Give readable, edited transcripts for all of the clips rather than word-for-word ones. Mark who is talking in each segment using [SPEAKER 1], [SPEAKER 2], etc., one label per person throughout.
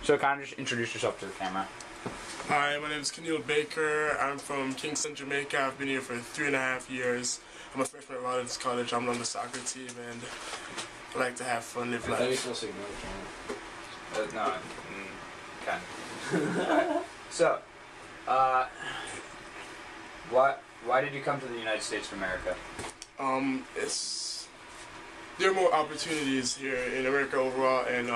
[SPEAKER 1] So kind of just introduce yourself to the camera.
[SPEAKER 2] Hi, my name is Keneal Baker. I'm from Kingston, Jamaica. I've been here for 3.5 years. I'm a freshman at Rollins College. I'm on the soccer team, and I like to have fun, live life.
[SPEAKER 1] I thought you were supposed to ignore the camera. No, kind of. So, why did you come to the United States of America?
[SPEAKER 2] There are more opportunities here in America overall, and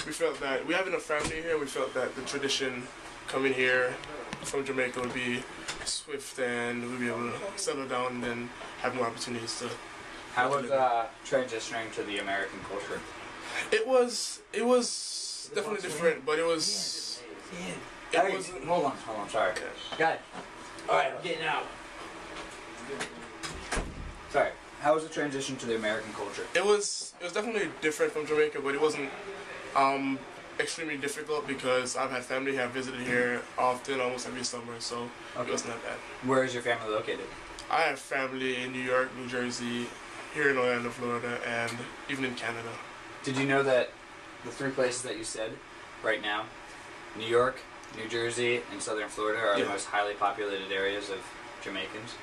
[SPEAKER 2] we felt that we have enough family here. We felt that the tradition coming here from Jamaica would be swift, and we'd be able to settle down and then have more opportunities to.
[SPEAKER 1] How was transitioning to the American culture?
[SPEAKER 2] It was definitely different, but it was.
[SPEAKER 1] Hold on, sorry. Got it. Alright, I'm getting out. Sorry. How was the transition to the American culture?
[SPEAKER 2] It was definitely different from Jamaica, but it wasn't extremely difficult because I've had family who have visited here often, almost every summer, so it wasn't that bad.
[SPEAKER 1] Where is your family located?
[SPEAKER 2] I have family in New York, New Jersey, here in Orlando, Florida, and even in Canada.
[SPEAKER 1] Did you know that the 3 places that you said right now, New York, New Jersey, and Southern Florida, are the most highly populated areas of Jamaicans?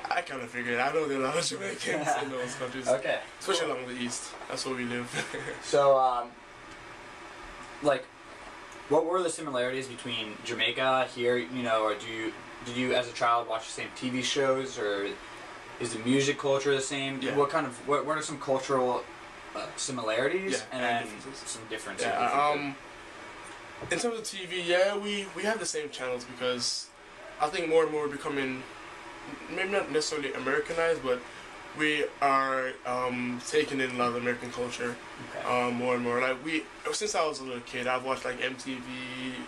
[SPEAKER 2] I kind of figured. I know there are a lot of Jamaicans in those countries.
[SPEAKER 1] Okay.
[SPEAKER 2] Especially along the east. That's where we live.
[SPEAKER 1] So, like, what were the similarities between Jamaica here, you know, or did you as a child watch the same TV shows, or is the music culture the same?
[SPEAKER 2] Yeah.
[SPEAKER 1] What are some cultural similarities and then some differences?
[SPEAKER 2] Yeah, in terms of TV, yeah, we have the same channels because I think more and more we're becoming, maybe not necessarily Americanized, but we are taking in a lot of American culture more and more. Like since I was a little kid, I've watched like MTV,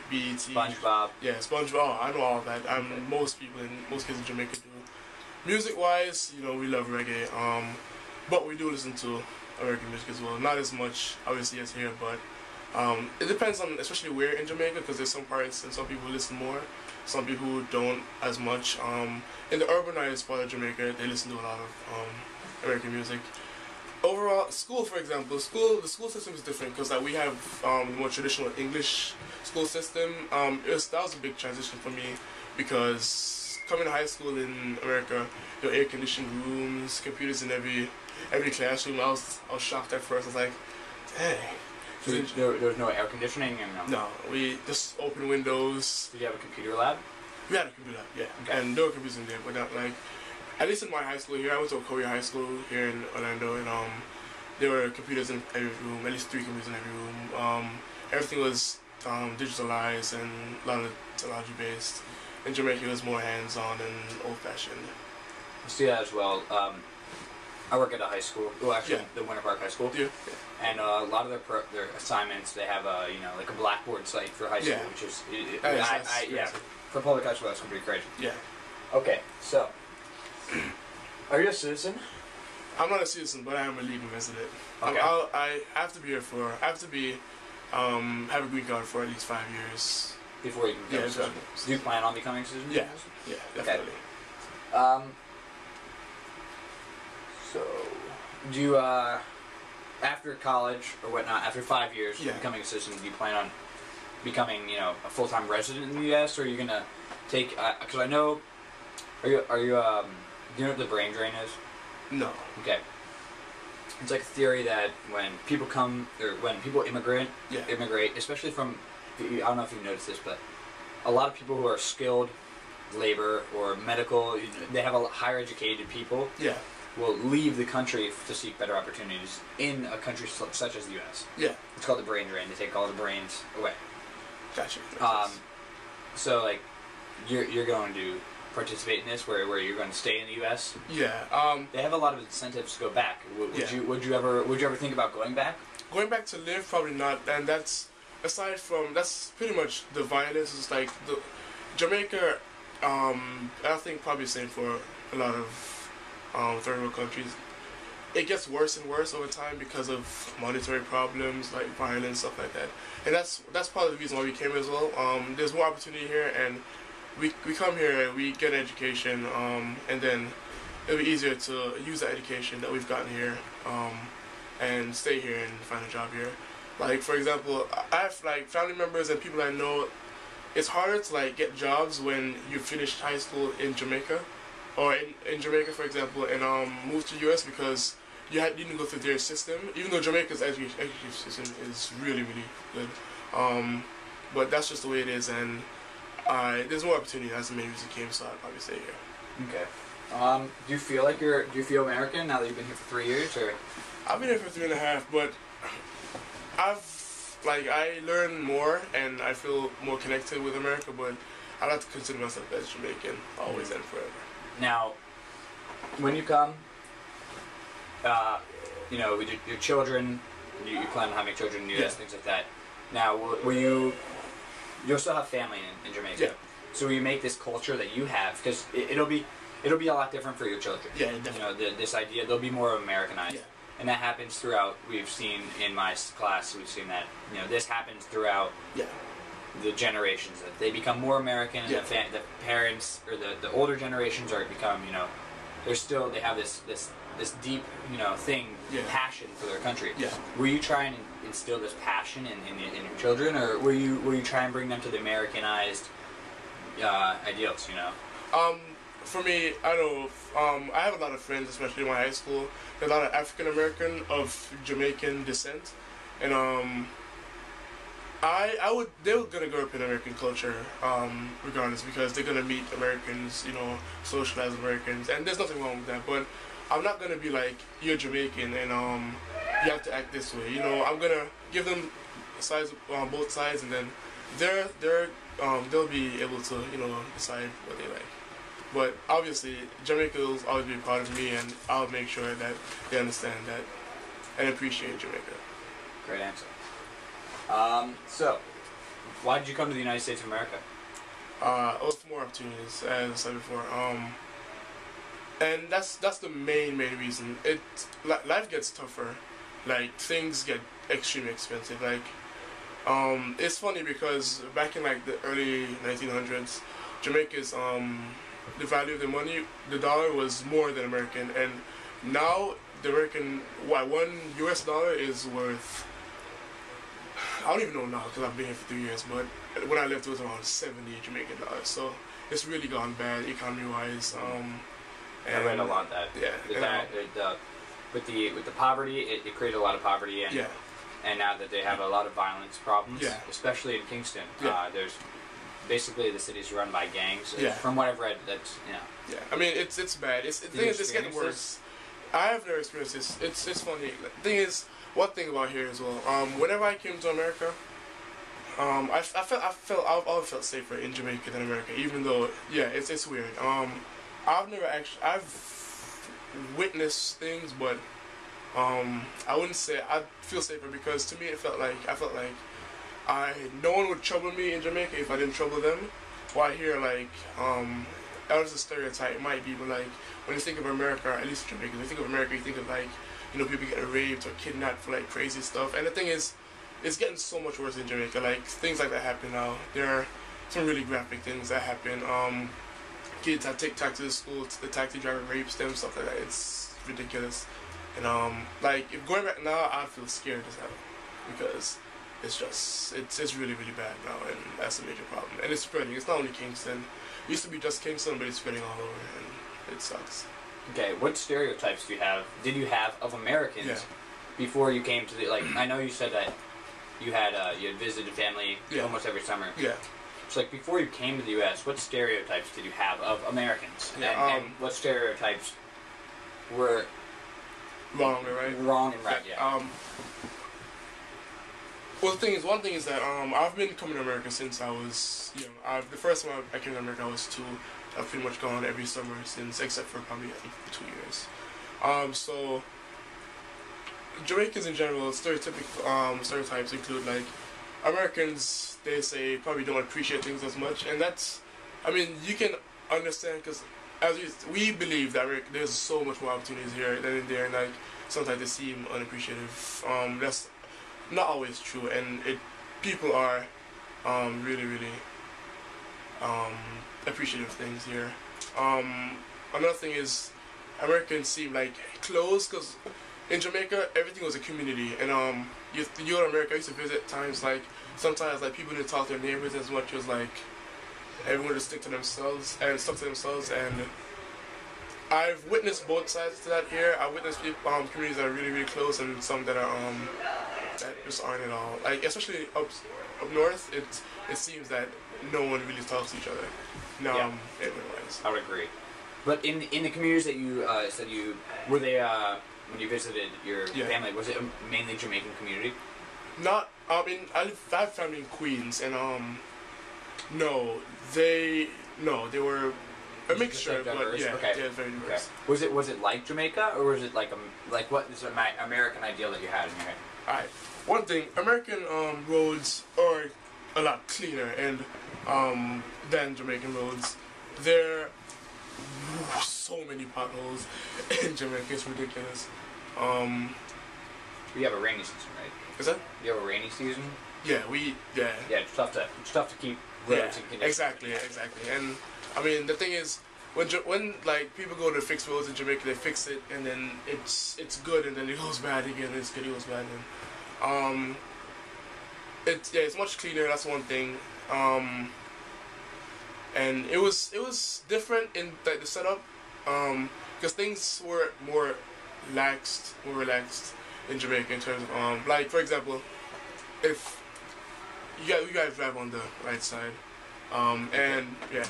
[SPEAKER 2] BET,
[SPEAKER 1] SpongeBob.
[SPEAKER 2] Yeah, SpongeBob. Oh, I know all of that. Most kids in Jamaica do. Music-wise, you know, we love reggae, but we do listen to American music as well. Not as much, obviously, as here, but it depends on, especially where in Jamaica, because there's some parts and some people listen more, some people who don't as much. In the urbanized part of Jamaica, they listen to a lot of American music. Overall, school, for example, the school system is different because we have more traditional English school system. That was a big transition for me because coming to high school in America, there are air-conditioned rooms, computers in every classroom. I was shocked at first. I was like, dang.
[SPEAKER 1] So there was no air conditioning?
[SPEAKER 2] No, we just open windows.
[SPEAKER 1] Did you have a computer lab?
[SPEAKER 2] We had a computer lab, yeah.
[SPEAKER 1] Okay.
[SPEAKER 2] And there were computers in there, but not like, at least in my high school here, I went to Korea High School here in Orlando, and there were computers in every room, at least 3 computers in every room. Everything was digitalized and a lot of technology based. In Jamaica, it was more hands-on and old-fashioned.
[SPEAKER 1] I see that as well. I work at a high school. Well, actually, the Winter Park High School.
[SPEAKER 2] Yeah.
[SPEAKER 1] And a lot of their assignments, they have a like a blackboard site for high school, which is for public high school, that's pretty crazy.
[SPEAKER 2] Yeah.
[SPEAKER 1] Okay, so are you a citizen?
[SPEAKER 2] I'm not a citizen, but I am a legal resident.
[SPEAKER 1] Okay.
[SPEAKER 2] I have to be here for. I have to be have a green card for at least 5 years
[SPEAKER 1] Before you can become a citizen. Do you plan on becoming a citizen?
[SPEAKER 2] Yeah. Yeah, definitely.
[SPEAKER 1] Okay. So, do you, after college or whatnot, after 5 years of becoming a citizen, do you plan on becoming, you know, a full-time resident in the U.S., or are you gonna take? Because I know, do you know what the brain drain is?
[SPEAKER 2] No.
[SPEAKER 1] Okay. It's like a theory that when people immigrate, especially from, I don't know if you've noticed this, but a lot of people who are skilled labor or medical, they have a higher educated people.
[SPEAKER 2] Yeah.
[SPEAKER 1] Will leave the country to seek better opportunities in a country such as the U.S.
[SPEAKER 2] Yeah.
[SPEAKER 1] It's called the brain drain. They take all the brains away.
[SPEAKER 2] Gotcha.
[SPEAKER 1] So, like, you're going to participate in this, where you're going to stay in the U.S.
[SPEAKER 2] Yeah.
[SPEAKER 1] They have a lot of incentives to go back. Would you ever think about going back?
[SPEAKER 2] Going back to live, probably not. And that's that's pretty much the violence. Is like Jamaica. I think probably the same for a lot of third world countries. It gets worse and worse over time because of monetary problems, like violence, stuff like that. And that's part of the reason why we came as well. There's more opportunity here, and we come here, we get an education, and then it'll be easier to use the education that we've gotten here and stay here and find a job here. Like for example, I have like family members and people I know. It's harder to like get jobs when you finished high school in Jamaica, or in Jamaica, for example, and moved to US because you didn't go through their system. Even though Jamaica's education system is really good, but that's just the way it is, and there's more opportunity. That's the main reason I came, so I'd probably stay here.
[SPEAKER 1] Okay. Do you feel like do you feel American now that you've been here for 3 years, or?
[SPEAKER 2] I've been here for 3.5, but I learn more and I feel more connected with America, but I like to consider myself as Jamaican, always and forever.
[SPEAKER 1] Now, when you come, you know, with your children, you plan on having children in the U.S., things like that. Now, will you'll still have family in Jamaica.
[SPEAKER 2] Yeah.
[SPEAKER 1] So will you make this culture that you have, because it'll be a lot different for your children.
[SPEAKER 2] Yeah, definitely.
[SPEAKER 1] You know, this idea, they'll be more Americanized.
[SPEAKER 2] Yeah.
[SPEAKER 1] And that happens throughout. We've seen in my class, we've seen that, you know, this happens throughout the generations. That they become more American, and the parents, or the older generations are become, you know, they have this deep, you know, passion for their country.
[SPEAKER 2] Yeah.
[SPEAKER 1] Were you trying to instill this passion in your children, or were you trying to bring them to the Americanized ideals, you know?
[SPEAKER 2] For me, I don't know. I have a lot of friends, especially in my high school. There's a lot of African American of Jamaican descent, and they're gonna grow up in American culture, regardless, because they're gonna meet Americans, you know, socialize with Americans, and there's nothing wrong with that. But I'm not gonna be like, you're Jamaican and you have to act this way. You know, I'm gonna give them sides on both sides, and then they'll be able to, you know, decide what they like. But obviously, Jamaica will always be a part of me, and I'll make sure that they understand that and appreciate Jamaica.
[SPEAKER 1] Great answer. So, why did you come to the United States of America?
[SPEAKER 2] For more opportunities, as I said before. And that's the main reason. Life gets tougher. Like, things get extremely expensive. Like, it's funny because back in like the early 1900s, Jamaica's the value of the money, the dollar was more than American, and now the American, one US dollar is worth, I don't even know now because I've been here for 3 years, but when I left it was around 70 Jamaican dollars, so it's really gone bad economy wise.
[SPEAKER 1] I read a lot of that.
[SPEAKER 2] Yeah.
[SPEAKER 1] With the poverty, it created a lot of poverty, and and now that they have a lot of violence problems, especially in Kingston, there's basically the city's run by gangs. From what I've read, that's, you know. Yeah,
[SPEAKER 2] I mean it's bad. The thing is, it's getting worse. I have never experienced this. It's funny. The thing is, one thing about here as well. Whenever I came to America, I've always felt safer in Jamaica than America. Even though, it's weird. I've witnessed things, but I wouldn't say I feel safer, because to me I felt like no one would trouble me in Jamaica if I didn't trouble them. While here, like, that was a stereotype, it might be, but like, when you think of America, at least Jamaica, when you think of America, you think of like, you know, people getting raped or kidnapped for like crazy stuff. And the thing is, it's getting so much worse in Jamaica. Like, things like that happen now. There are some really graphic things that happen. Kids have take taxis to school, the taxi driver rapes them, stuff like that. It's ridiculous. And like, if going back now, I feel scared as hell, because it's really bad now, and that's a major problem. And it's spreading. It's not only Kingston. It used to be just Kingston, but it's spreading all over, and it sucks.
[SPEAKER 1] Okay, what stereotypes did you have of Americans before you came to the, like, I know you said that you had visited family almost every summer.
[SPEAKER 2] Yeah.
[SPEAKER 1] So, like, before you came to the U.S., what stereotypes did you have of Americans? And what stereotypes were
[SPEAKER 2] wrong and right?
[SPEAKER 1] Wrong and right, yeah.
[SPEAKER 2] Well, one thing is that I've been coming to America since I was young. The first time I came to America, I was 2. I've pretty much gone every summer since, except for probably 2 years. So Jamaicans in general, stereotypes include, like, Americans, they say, probably don't appreciate things as much, and that's, I mean, you can understand, because we believe that there's so much more opportunities here than in there, and like, sometimes they seem unappreciative. That's not always true, and people are really appreciative of things here. Another thing is, Americans seem like closed, because in Jamaica, everything was a community, and you go to America, I used to visit times like sometimes like people didn't talk to their neighbors as much as like everyone would stick to themselves and stuck to themselves. And I've witnessed both sides to that here. I witnessed people, communities that are really really close, and some that are that just aren't at all. Like especially up north, it seems that no one really talks to each other. No,
[SPEAKER 1] yeah.
[SPEAKER 2] Everywhere-wise.
[SPEAKER 1] I would agree. But in the communities that you said you were they when you visited your family, was it a mainly Jamaican community?
[SPEAKER 2] Not. I mean, I have family in Queens, and they were a mixture, but yeah,
[SPEAKER 1] okay.
[SPEAKER 2] Yeah, very diverse.
[SPEAKER 1] Okay. Was it like Jamaica, or was it like what is an American ideal that you had in your head?
[SPEAKER 2] Alright, one thing, American roads are a lot cleaner and than Jamaican roads. There are so many potholes in Jamaica, it's ridiculous.
[SPEAKER 1] We have a rainy season, right?
[SPEAKER 2] Is that?
[SPEAKER 1] You have a rainy season?
[SPEAKER 2] Yeah,
[SPEAKER 1] Yeah, it's tough to keep roads in condition.
[SPEAKER 2] Exactly. And I mean the thing is, when like people go to fix roads in Jamaica, they fix it and then it's good and then it goes bad again. It's good, it goes bad and it's much cleaner. That's one thing. And it was different in the setup because things were more relaxed in Jamaica in terms of like for example, if you guys drive on the right side, and yeah.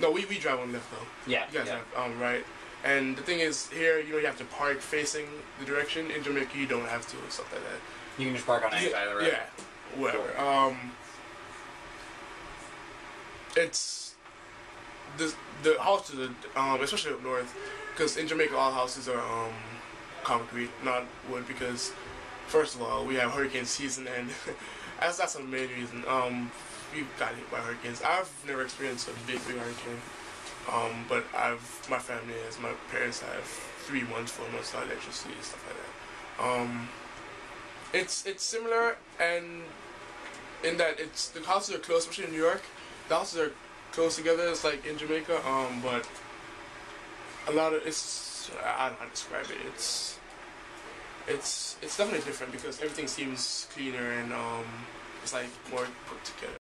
[SPEAKER 2] No, we drive on left though.
[SPEAKER 1] Yeah.
[SPEAKER 2] You guys drive right. And the thing is, here you have to park facing the direction. In Jamaica, you don't have to and stuff like that.
[SPEAKER 1] You can just park on any side of the road.
[SPEAKER 2] Yeah, whatever. It's the houses, especially up north, because in Jamaica all houses are concrete, not wood. Because first of all, we have hurricane season, and that's the main reason. We've got hit by hurricanes. I've never experienced a big hurricane, but my family has. My parents have 3 months, 4 months of electricity and stuff like that. It's similar, and in that the houses are close, especially in New York. The houses are close together. It's like in Jamaica, but a lot of I don't know how to describe it. It's definitely different because everything seems cleaner and it's like more put together.